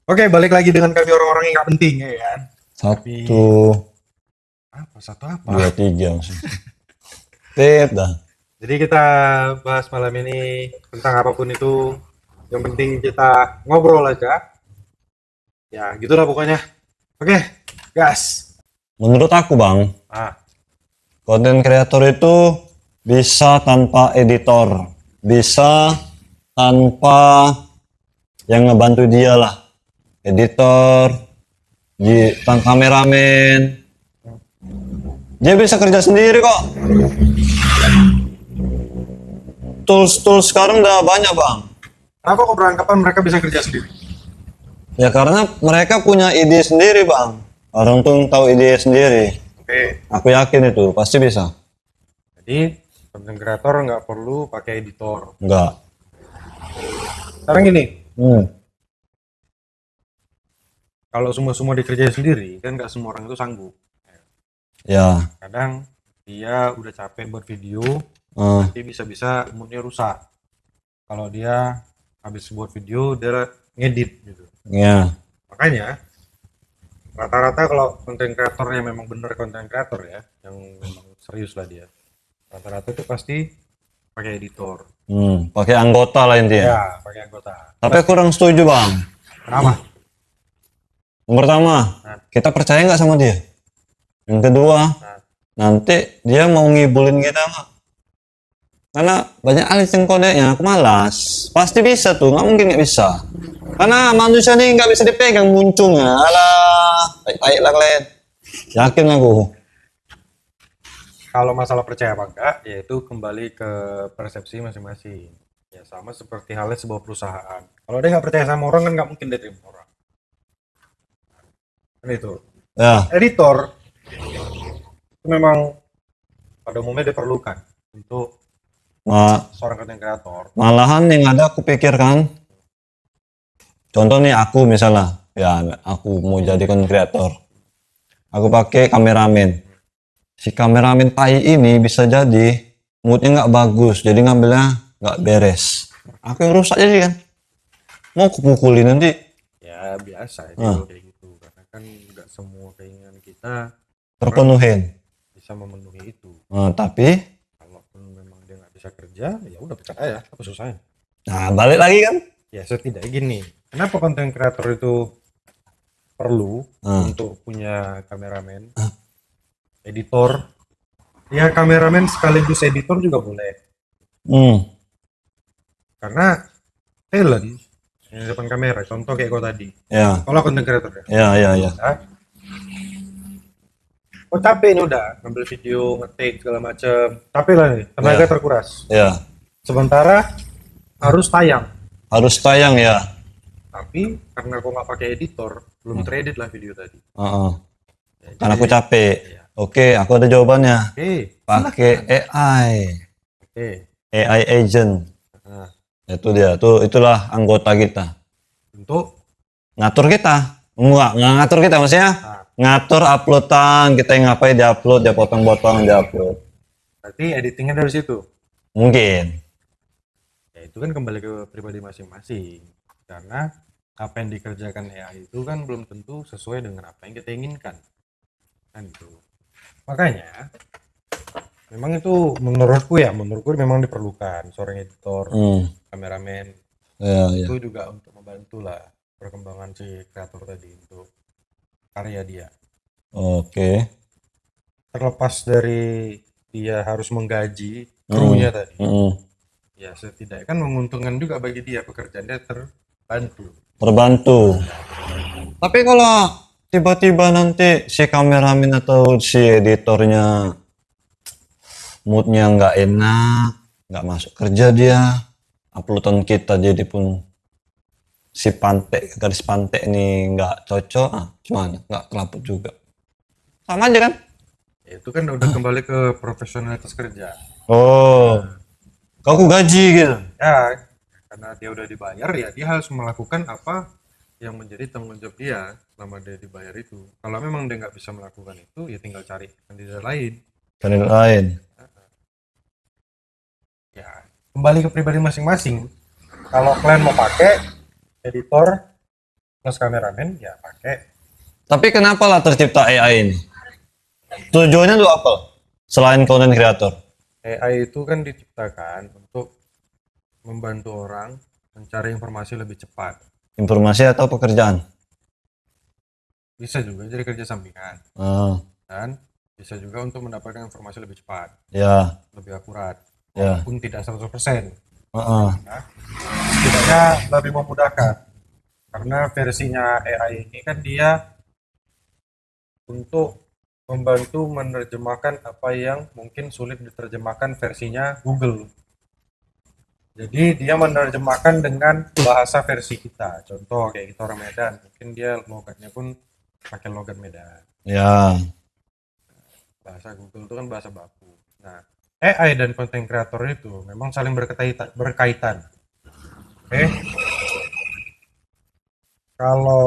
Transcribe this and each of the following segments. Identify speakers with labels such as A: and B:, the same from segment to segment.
A: Oke, balik lagi dengan kami orang-orang yang nggak penting ya kan.
B: Satu,
A: Satu apa?
B: dua, tiga maksudnya. Tip dah.
A: Jadi kita bahas malam ini tentang apapun itu. Yang penting kita ngobrol aja. Ya, gitulah pokoknya. Oke, gas.
B: Menurut aku bang,
A: Ah,
B: konten kreator itu bisa tanpa editor, bisa tanpa yang ngebantu dia lah, editor, kameramen, dia bisa kerja sendiri kok. Tools sekarang udah banyak bang.
A: kenapa kok beranggapan mereka bisa kerja sendiri?
B: Ya karena mereka punya ide sendiri bang. Orang tuh tahu ide sendiri.
A: Oke,
B: Aku yakin itu pasti bisa.
A: jadi content creator nggak perlu pakai editor.
B: Enggak.
A: Sekarang gini,
B: Hmm.
A: kalau semua dikerjain sendiri, kan nggak semua orang itu sanggup.
B: Ya.
A: Kadang dia udah capek buat video,
B: eh,
A: nanti bisa-bisa moodnya rusak. Kalau dia habis buat video, dia ngedit gitu.
B: ya.
A: Makanya rata-rata kalau konten kreatornya memang bener konten kreator ya, yang memang serius lah dia, rata-rata itu pasti pakai editor.
B: Pakai anggota lah intinya.
A: Ya, pakai anggota.
B: Tapi aku kurang setuju bang.
A: Kenapa?
B: Yang pertama,
A: Nah,
B: kita percaya nggak sama dia. Yang kedua,
A: nah,
B: nanti dia mau ngibulin kita nggak? Karena banyak alis yang kodenya, aku malas. Pasti bisa tuh, nggak mungkin nggak bisa. Karena manusia ini nggak bisa dipegang muncungnya. Alah, baik-baik lah kalian. Yakin aku.
A: kalau masalah percaya apa enggak, yaitu kembali ke persepsi masing-masing. Ya sama seperti halnya sebuah perusahaan. Kalau dia nggak percaya sama orang kan nggak mungkin dia terima orang. Kan itu.
B: Ya,
A: Editor itu memang pada umumnya diperlukan untuk seorang konten kreator.
B: malahan yang ada aku pikirkan. Contoh nih aku misalnya, ya aku mau jadi content creator. Aku pakai kameramen. Si kameramen tai ini bisa jadi moodnya nggak bagus, jadi ngambilnya nggak beres. Aku yang rusak jadi kan. Mau kupukulin nanti.
A: Ya biasa
B: Nah,
A: itu kayak gitu karena kan nggak semua keinginan kita orang
B: terpenuhin.
A: bisa memenuhi itu.
B: Tapi,
A: Kalaupun memang dia nggak bisa kerja, ya udah pecat aja. Apa susahnya?
B: nah balik lagi kan.
A: Ya setidaknya gini. Kenapa konten kreator itu perlu
B: Nah,
A: untuk punya kameramen, editor? Ya kameramen sekaligus editor juga boleh.
B: hmm,
A: Karena talent yang di depan kamera, contoh kayak kau tadi.
B: ya,
A: Kalau konten kreator ya.
B: ya.
A: Nah, oh capek nih udah ngambil video, ngetik segala macem. Capek lah nih, tenaga
B: Ya.
A: terkuras.
B: Ya,
A: Sementara harus tayang.
B: harus tayang ya.
A: Tapi karena aku nggak pakai editor, belum teredit lah video tadi.
B: Heeh.
A: Ya,
B: Karena aku
A: jadi,
B: capek.
A: ya.
B: Oke, aku ada jawabannya.
A: Oke,
B: Pakai AI,
A: oke.
B: AI agent.
A: Nah,
B: Itu dia, itulah anggota kita.
A: untuk
B: Ngatur kita. Nggak ngatur kita maksudnya.
A: nah,
B: Ngatur uploadan, kita yang ngapain diupload, dia potong-potong, diupload.
A: berarti editingnya dari situ.
B: Mungkin.
A: Ya itu kan kembali ke pribadi masing-masing. Karena apa yang dikerjakan AI itu kan belum tentu sesuai dengan apa yang kita inginkan. Kan itu. Makanya memang itu menurutku memang diperlukan seorang editor, kameramen.
B: Ya.
A: Itu juga untuk membantu lah perkembangan si kreator tadi untuk karya dia.
B: Oke.
A: Terlepas dari dia harus menggaji krunya tadi, ya setidaknya kan menguntungkan juga bagi dia, pekerjaannya terbantu.
B: Terbantu. Tapi kalau tiba-tiba nanti si kameramen atau si editornya moodnya nggak enak, nggak masuk kerja dia, uploadan kita jadi pun si garis pantai ini nggak cocok, gimana? Nggak kelaput juga. Sama aja kan?
A: Ya, itu kan udah kembali ke profesionalitas kerja.
B: Oh, kau aku gaji gitu.
A: Ya, karena dia udah dibayar ya dia harus melakukan apa yang menjadi tanggung jawab dia selama dia dibayar itu. Kalau memang dia nggak bisa melakukan itu, ya tinggal cari kandidat lain.
B: Dari lain.
A: Ya, kembali ke pribadi masing-masing. Kalau kalian mau pakai editor, plus kameramen ya pakai.
B: Tapi kenapa lah tercipta AI ini? Tujuannya tuh apa? Selain content creator.
A: AI itu kan diciptakan untuk membantu orang mencari informasi lebih cepat.
B: Informasi atau pekerjaan?
A: Bisa juga jadi kerja sampingan
B: Ah,
A: dan bisa juga untuk mendapatkan informasi lebih cepat,
B: ya,
A: lebih akurat,
B: ya.
A: walaupun tidak 100%.
B: Heeh.
A: Nah, setidaknya lebih memudahkan karena versinya AI ini kan dia untuk membantu menerjemahkan apa yang mungkin sulit diterjemahkan versinya Google. Jadi dia menerjemahkan dengan bahasa versi kita. Contoh kayak kita orang Medan, mungkin dia logatnya pun pakai logat Medan.
B: Ya,
A: Bahasa Google itu kan bahasa baku. Nah, AI dan content creator itu memang saling berkaitan. Oke, kalau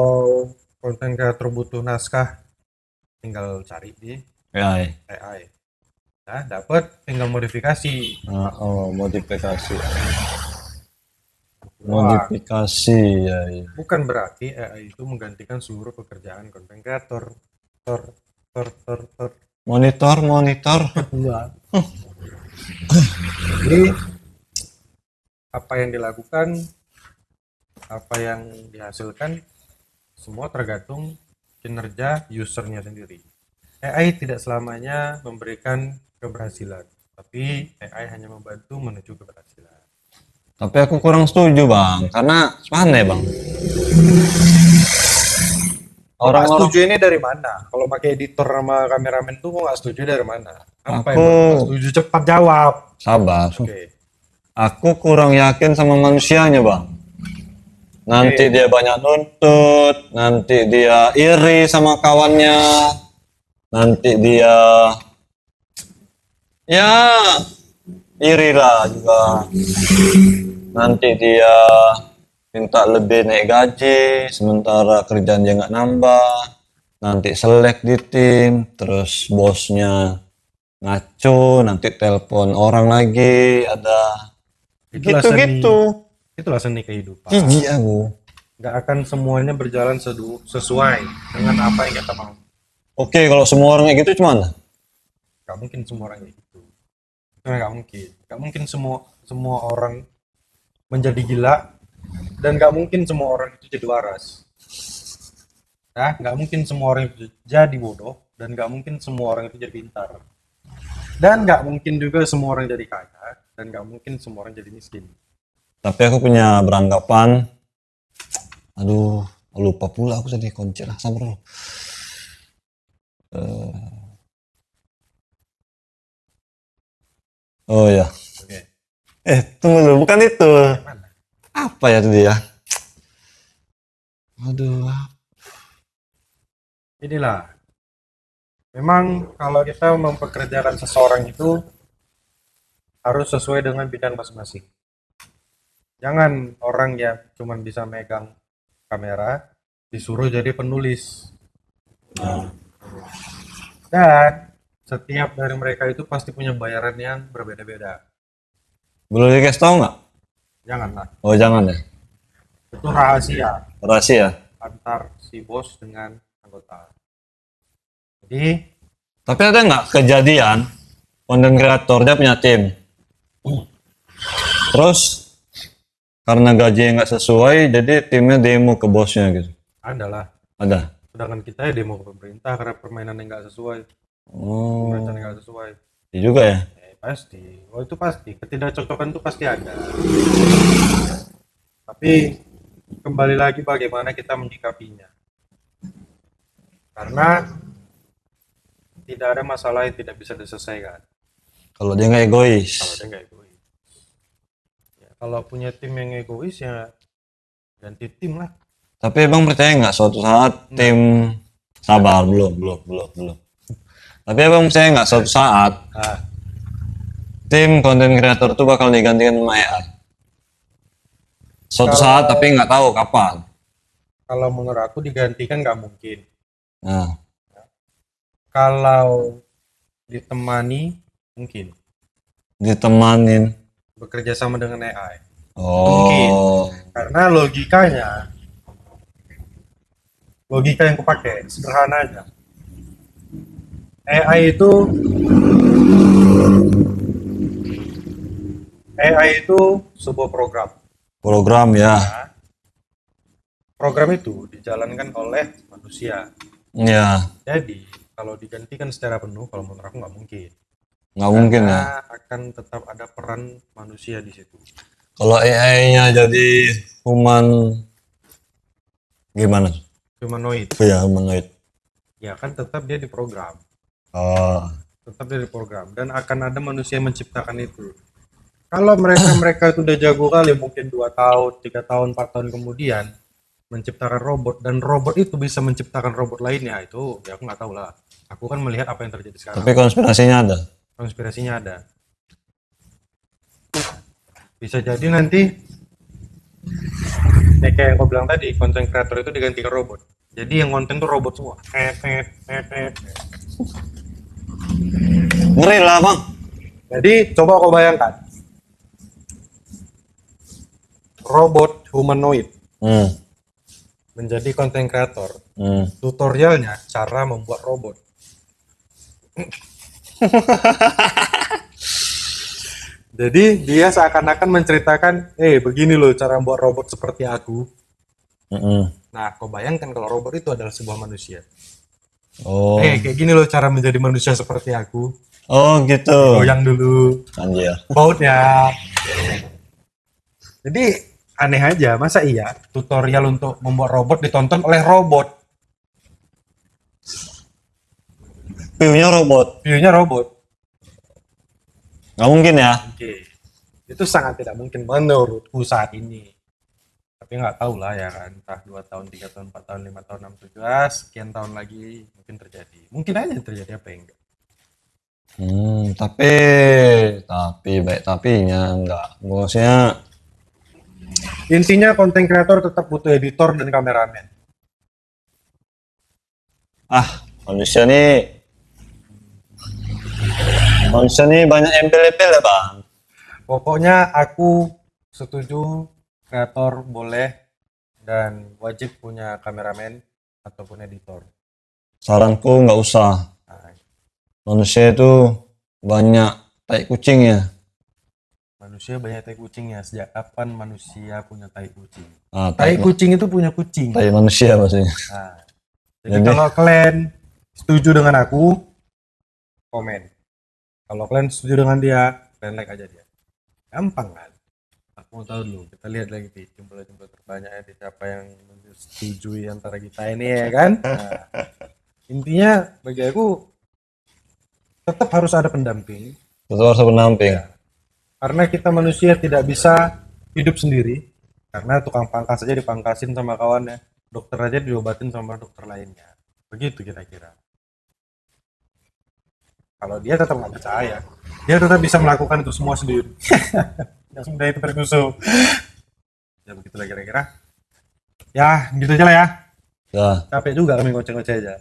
A: content creator butuh naskah, tinggal cari di
B: AI.
A: AI. Nah, dapat tinggal modifikasi.
B: Oh, modifikasi.
A: Wah,
B: Modifikasi, ya, ya.
A: bukan berarti AI itu menggantikan seluruh pekerjaan content creator. Tor, tor, tor, tor.
B: Monitor, monitor.
A: Enggak. Jadi apa yang dilakukan, apa yang dihasilkan, semua tergantung kinerja usernya sendiri. AI tidak selamanya memberikan keberhasilan, tapi AI hanya membantu menuju keberhasilan.
B: Tapi aku kurang setuju, Bang. Karena aneh, Bang.
A: Nggak
B: Orang-orang,
A: setuju ini dari mana? Kalau pakai editor sama kameramen tuh nggak setuju dari mana? Apa yang
B: Aku-
A: nggak setuju? Cepat jawab.
B: sabar.
A: Oke.
B: Aku kurang yakin sama manusianya, Bang. Nanti
A: Oke.
B: dia banyak nuntut, nanti dia iri sama kawannya, nanti dia ya iri lah juga. Nanti dia minta lebih naik gaji, sementara kerjaan dia nggak nambah. Nanti selek di tim, terus bosnya ngaco, nanti telepon orang lagi, ada
A: Itulah seni,
B: gitu-gitu.
A: itulah seni kehidupan.
B: Jijik aku.
A: Nggak akan semuanya berjalan sesuai dengan apa yang kita mau.
B: Oke, kalau semua orang kayak gitu gimana?
A: Nggak mungkin semua orang kayak gitu. Itu nggak mungkin. Nggak mungkin semua orang menjadi gila dan nggak mungkin semua orang itu jadi waras. Nah, nggak mungkin semua orang itu jadi bodoh dan nggak mungkin semua orang itu jadi pintar. Dan nggak mungkin juga semua orang jadi kaya dan nggak mungkin semua orang jadi miskin.
B: Tapi aku punya beranggapan, aduh, lupa pula aku tadi kunci lah, sabar dulu. Oh ya,
A: Oke.
B: tunggu dulu, bukan itu.
A: Mana?
B: Apa ya tadi ya? Aduh,
A: Inilah. Memang kalau kita mempekerjakan seseorang itu harus sesuai dengan bidang masing-masing. Jangan orang yang cuma bisa megang kamera disuruh jadi penulis. Dan setiap dari mereka itu pasti punya bayaran yang berbeda-beda.
B: boleh dikasih tahu nggak?
A: Janganlah.
B: Oh jangan ya,
A: Itu rahasia
B: rahasia.
A: antar si bos dengan anggota. Jadi
B: Tapi ada nggak kejadian konten kreator dia punya tim, terus karena gajinya nggak sesuai, jadi timnya demo ke bosnya gitu.
A: adalah,
B: Ada.
A: sedangkan kita ya demo ke pemerintah karena permainan yang nggak sesuai,
B: Oh,
A: pemerintah yang nggak sesuai.
B: iya juga ya.
A: Pasti, oh itu pasti, ketidakcocokan itu pasti ada. Tapi kembali lagi bagaimana kita menyikapinya. Karena tidak ada masalah yang tidak bisa diselesaikan
B: Kalau dia nggak egois.
A: kalau dia nggak egois. Ya, kalau punya tim yang egois ya ganti tim lah.
B: Tapi abang percaya nggak suatu saat tim sabar belum. Tapi abang percaya nggak suatu saat
A: Nah,
B: tim konten kreator tuh bakal digantikan sama AI? Suatu
A: Kalau-
B: saat tapi nggak tahu kapan.
A: kalau menurut aku digantikan nggak mungkin.
B: Nah,
A: Kalau ditemani mungkin
B: ditemanin.
A: bekerja sama dengan AI.
B: Oh,
A: Karena logikanya logika yang kupakai sederhana aja. AI itu AI itu sebuah program.
B: Program ya.
A: Program itu dijalankan oleh manusia.
B: Ya,
A: Jadi kalau digantikan secara penuh, kalau menurut aku nggak mungkin.
B: nggak mungkin ya.
A: Karena akan tetap ada peran manusia di situ.
B: Kalau AI-nya jadi human gimana?
A: Humanoid,
B: Ya, humanoid.
A: ya kan tetap dia diprogram,
B: Oh,
A: dan akan ada manusia yang menciptakan itu. Kalau mereka itu udah jago kali, mungkin 2 tahun, 3 tahun, 4 tahun kemudian menciptakan robot, dan robot itu bisa menciptakan robot lainnya, itu ya aku nggak tahu lah. Aku kan melihat apa yang terjadi sekarang.
B: tapi konspirasinya ada.
A: Konspirasinya ada. Bisa jadi nanti kayak yang kau bilang tadi, konten kreator itu digantikan robot. Jadi yang konten tuh robot semua.
B: Ngeri lah bang.
A: Jadi coba kau bayangkan, robot humanoid
B: Hmm,
A: menjadi konten kreator.
B: hmm.
A: Tutorialnya cara membuat robot. Jadi dia seakan-akan menceritakan, begini loh cara membuat robot seperti aku. Nah, kau bayangkan kalau robot itu adalah sebuah manusia.
B: Oh,
A: Kayak gini loh cara menjadi manusia seperti aku.
B: oh gitu.
A: Goyang dulu
B: Anjir.
A: bautnya. Jadi aneh aja, masa iya tutorial untuk membuat robot ditonton oleh robot?
B: View-nya robot.
A: View-nya robot.
B: Nggak mungkin ya.
A: Oke. Itu sangat tidak mungkin menurutku saat ini. Tapi nggak tahu lah ya kan, entah 2 tahun, 3 tahun, 4 tahun, 5 tahun, 6, 7, sekian tahun lagi mungkin terjadi. Mungkin aja terjadi, apa yang enggak.
B: Tapi baik tapinya enggak. Bosnya
A: Intinya konten kreator tetap butuh editor dan kameramen.
B: manusia nih banyak embel-embel ya bang.
A: Pokoknya aku setuju kreator boleh dan wajib punya kameramen ataupun editor.
B: Saranku nggak usah.
A: Nah,
B: Manusia itu banyak tai kucingnya.
A: manusia banyak tai kucingnya. Sejak kapan manusia punya tai kucing?
B: Ah,
A: Tai kucing itu punya kucing.
B: tai manusia maksudnya.
A: Nah, jadi kalau kalian setuju dengan aku, komen. Kalau kalian setuju dengan dia, kalian like aja dia. Gampang kan? Aku mau tahu dulu. Kita lihat lagi di jumlah-jumlah terbanyak di siapa yang menyetujui antara kita ini ya kan. Nah, intinya bagi aku tetap harus ada pendamping.
B: Itu harus pendamping.
A: Karena kita manusia tidak bisa hidup sendiri. Karena tukang pangkas saja dipangkasin sama kawannya. Dokter aja diobatin sama dokter lainnya. Begitu kira-kira. Kalau dia tetap nggak percaya, dia tetap bisa melakukan itu semua sendiri. Yang sudah itu terkusuh. Ya begitulah kira-kira. Ya gitu aja lah ya.
B: Ya.
A: Capek juga kami ngoceh-ngoceh aja.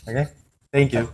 A: Oke, thank you.